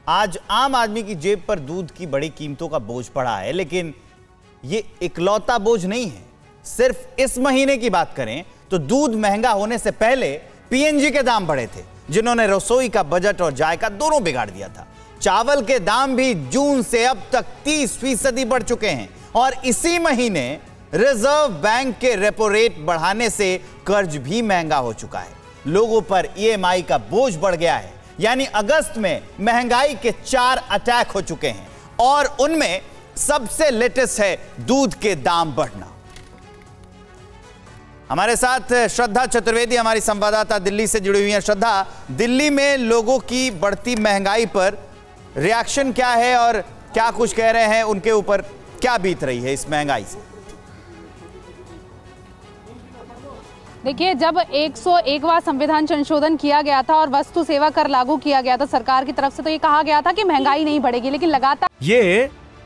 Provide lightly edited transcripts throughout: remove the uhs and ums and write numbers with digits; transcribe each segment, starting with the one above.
आज आम आदमी की जेब पर दूध की बड़ी कीमतों का बोझ पड़ा है, लेकिन ये इकलौता बोझ नहीं है। सिर्फ इस महीने की बात करें तो दूध महंगा होने से पहले पीएनजी के दाम बढ़े थे, जिन्होंने रसोई का बजट और जायका दोनों बिगाड़ दिया था। चावल के दाम भी जून से अब तक 30% बढ़ चुके हैं और इसी महीने रिजर्व बैंक के रेपो रेट बढ़ाने से कर्ज भी महंगा हो चुका है। लोगों पर ईएमआई का बोझ बढ़ गया है, यानी अगस्त में महंगाई के 4 अटैक हो चुके हैं और उनमें सबसे लेटेस्ट है दूध के दाम बढ़ना। हमारे साथ श्रद्धा चतुर्वेदी हमारी संवाददाता दिल्ली से जुड़ी हुई हैं। श्रद्धा, दिल्ली में लोगों की बढ़ती महंगाई पर रिएक्शन क्या है और क्या कुछ कह रहे हैं, उनके ऊपर क्या बीत रही है इस महंगाई से? देखिए, जब 101वां संविधान संशोधन किया गया था और वस्तु सेवा कर लागू किया गया था सरकार की तरफ से, तो ये कहा गया था कि महंगाई नहीं बढ़ेगी, लेकिन लगातार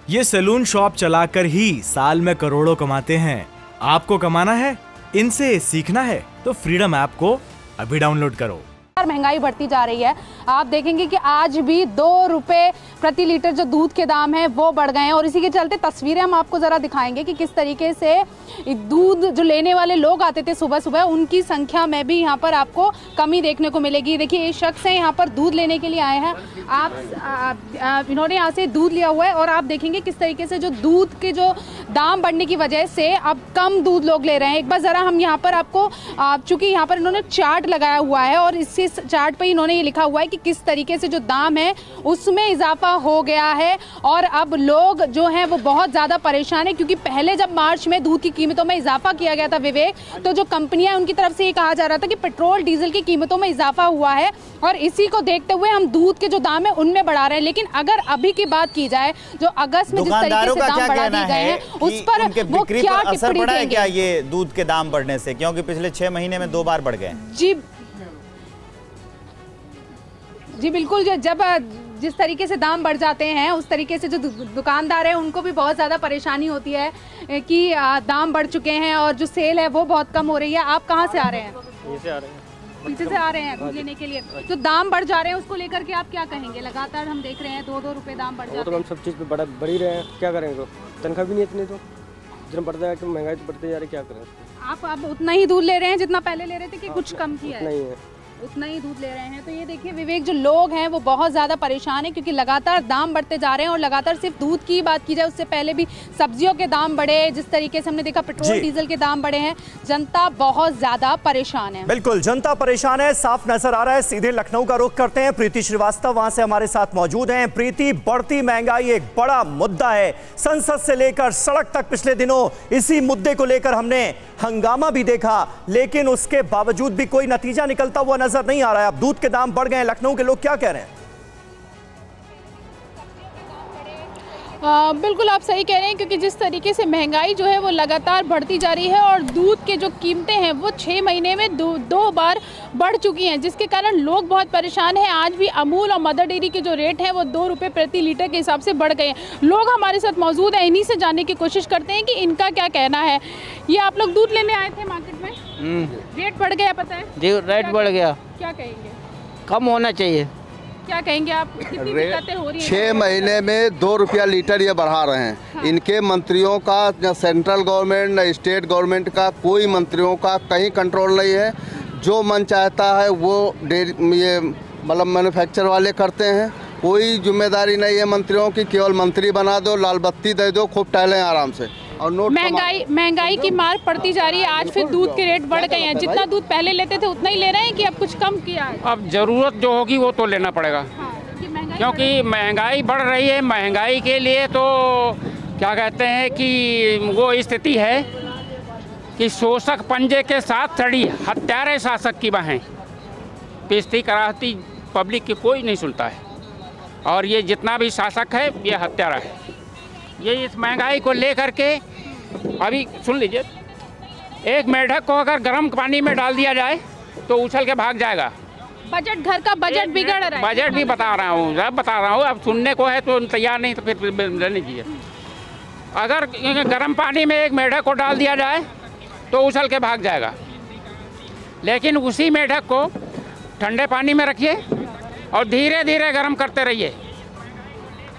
ये सैलून शॉप चलाकर ही साल में करोड़ों कमाते हैं। आपको कमाना है, इनसे सीखना है तो फ्रीडम ऐप को अभी डाउनलोड करो। महंगाई बढ़ती जा रही है। आप देखेंगे कि आज भी 2 रुपए प्रति लीटर जो दूध के दाम है वो बढ़ गए हैं और इसी के चलते तस्वीरें हम आपको जरा दिखाएंगे कि किस तरीके से दूध जो लेने वाले लोग आते थे सुबह सुबह, उनकी संख्या में भी यहाँ पर आपको कमी देखने को मिलेगी। देखिए, ये शख्स है यहाँ पर दूध लेने के लिए आए हैं। इन्होंने यहाँ से दूध लिया हुआ है और आप देखेंगे किस तरीके से जो दूध के जो दाम बढ़ने की वजह से अब कम दूध लोग ले रहे हैं। एक बार जरा हम यहाँ पर आपको, चूंकि यहाँ पर इन्होंने चार्ट लगाया हुआ है और इसी चार्ट पे इन्होंने ये लिखा हुआ है कि किस तरीके से जो दाम है उसमें इजाफा हो गया है और अब लोग जो हैं वो बहुत ज़्यादा परेशान है, क्योंकि पहले जब मार्च में दूध की कीमतों में इजाफा किया गया था विवेक, तो जो कंपनियां उनकी तरफ से ये कहा जा रहा था कि पेट्रोल डीजल की कीमतों में इजाफा हुआ है और इसी को देखते हुए हम दूध के जो दाम है उनमें बढ़ा रहे हैं। लेकिन अगर अभी की बात की जाए, जो अगस्त में जिस तरीके से दाम बढ़ा दिए गए हैं उस पर वो क्या टिप्पणी देंगे? क्या ये दूध के दाम बढ़ने से, क्योंकि पिछले 6 महीने में 2 बार बढ़ गए? जी बिल्कुल, जब जिस तरीके से दाम बढ़ जाते हैं उस तरीके से जो दुकानदार हैं उनको भी बहुत ज़्यादा परेशानी होती है कि दाम बढ़ चुके हैं और जो सेल है वो बहुत कम हो रही है। आप कहाँ से आ रहे हैं? पीछे से आ रहे हैं दूध लेने के लिए। जो दाम बढ़ जा रहे हैं उसको लेकर के आप क्या कहेंगे? लगातार हम देख रहे हैं 2-2 रुपए दाम बढ़ जाते हैं। तो हम सब चीज़ पे बढ़ ही रहे हैं, क्या करेंगे? तो तनख्वाह भी नहीं इतनी, तो जितना बढ़ता है कि महंगाई तो बढ़ते जा रही है, क्या करें? आप अब उतना ही दूध ले रहे हैं जितना पहले ले रहे थे कि कुछ कम किया है? नहीं है, उतना ही दूध ले रहे हैं। तो ये देखिए विवेक, जो लोग हैं वो बहुत ज़्यादा परेशान हैं क्योंकि लगातार दाम बढ़ते जा रहे हैं और लगातार सिर्फ दूध की बात की जाए उससे पहले भी सब्जियों के दाम बढ़े, जिस तरीके से हमने देखा पेट्रोल डीजल के दाम बढ़े हैं। जनता बहुत ज़्यादा परेशान है। बिल्कुल, जनता परेशान है, साफ नजर आ रहा है। सीधे लखनऊ का रुख करते हैं, प्रीति श्रीवास्तव वहां से हमारे साथ मौजूद हैं। प्रीति, बढ़ती महंगाई एक बड़ा मुद्दा है, संसद से लेकर सड़क तक पिछले दिनों इसी मुद्दे को लेकर हमने हंगामा भी देखा, लेकिन उसके बावजूद भी कोई नतीजा निकलता हुआ नजर नहीं आ रहा है। अब दूध के दाम बढ़ गए हैं, लखनऊ के लोग क्या कह रहे हैं? बिल्कुल आप सही कह रहे हैं, क्योंकि जिस तरीके से महंगाई जो है वो लगातार बढ़ती जा रही है और दूध के जो कीमतें हैं वो 6 महीने में दो बार बढ़ चुकी हैं, जिसके कारण लोग बहुत परेशान हैं। आज भी अमूल और मदर डेयरी के जो रेट हैं वो 2 रुपये प्रति लीटर के हिसाब से बढ़ गए हैं। लोग हमारे साथ मौजूद हैं, इन्हीं से जानने की कोशिश करते हैं कि इनका क्या कहना है। ये आप लोग दूध लेने आए थे मार्केट में, रेट बढ़ गया पता है? जी, रेट बढ़ गया। क्या कहेंगे? कम होना चाहिए। क्या कहेंगे आप? कितनी दिक्कतें हो रही हैं? 6 महीने में 2 रुपया लीटर ये बढ़ा रहे हैं। हाँ। इनके मंत्रियों का, न सेंट्रल गवर्नमेंट न स्टेट गवर्नमेंट का, कोई मंत्रियों का कहीं कंट्रोल नहीं है। जो मन चाहता है वो ये मतलब मैन्युफैक्चर वाले करते हैं। कोई जिम्मेदारी नहीं है मंत्रियों की, केवल मंत्री बना दो, लाल बत्ती दे दो, खूब टहलें आराम से। और महंगाई की मार पड़ती जा रही है। आज फिर दूध के रेट बढ़ गए हैं। जितना दूध पहले लेते थे उतना ही ले रहे हैं कि अब कुछ कम किया है? अब ज़रूरत जो होगी वो तो लेना पड़ेगा। हाँ, क्योंकि महंगाई बढ़ रही है। महंगाई के लिए तो क्या कहते हैं कि वो स्थिति है कि शोषक पंजे के साथ सड़ी हत्यारे शासक की बाहें, बेइज्जती कराती पब्लिक की कोई नहीं सुनता है। और ये जितना भी शासक है ये हत्यारा है। ये इस महंगाई को लेकर के अभी सुन लीजिए, एक मेढक को अगर गर्म पानी में डाल दिया जाए तो उछल के भाग जाएगा। बजट, घर का बजट बिगड़ रहा है। बजट भी बता रहा हूँ, अब सुनने को है तो तैयार नहीं तो फिर रहने दीजिए। अगर गर्म पानी में एक मेढक को डाल दिया जाए तो उछल के भाग जाएगा, लेकिन उसी मेढक को ठंडे पानी में रखिए और धीरे धीरे गर्म करते रहिए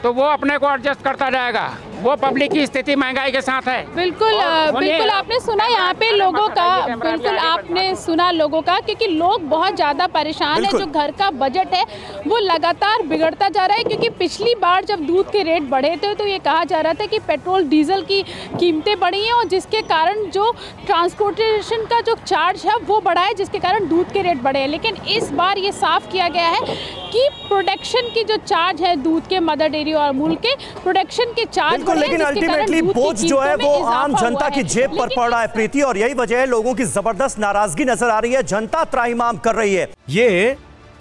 तो वो अपने को एडजस्ट करता जाएगा। वो पब्लिक की स्थिति महंगाई के साथ है। बिल्कुल बिल्कुल आपने सुना यहाँ पे लोगों का, बिल्कुल आपने सुना लोगों का, क्योंकि लोग बहुत ज़्यादा परेशान है। जो घर का बजट है वो लगातार बिगड़ता जा रहा है, क्योंकि पिछली बार जब दूध के रेट बढ़े थे तो ये कहा जा रहा था कि पेट्रोल डीजल की कीमतें बढ़ी हैं और जिसके कारण जो ट्रांसपोर्टेशन का जो चार्ज है वो बढ़ा है, जिसके कारण दूध के रेट बढ़े हैं। लेकिन इस बार ये साफ किया गया है कि प्रोडक्शन की जो चार्ज है दूध के, मदर डेयरी और अमूल के प्रोडक्शन के चार्ज, लेकिन अल्टीमेटली बोझ जो है वो आम जनता की जेब पर पड़ रहा है प्रीति, और यही वजह है लोगों की जबरदस्त नाराजगी नजर आ रही है। जनता त्राहिमाम कर रही है।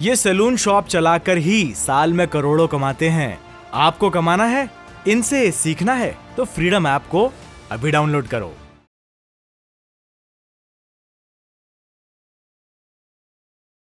ये सैलून शॉप चलाकर ही साल में करोड़ों कमाते हैं। आपको कमाना है, इनसे सीखना है तो फ्रीडम ऐप को अभी डाउनलोड करो।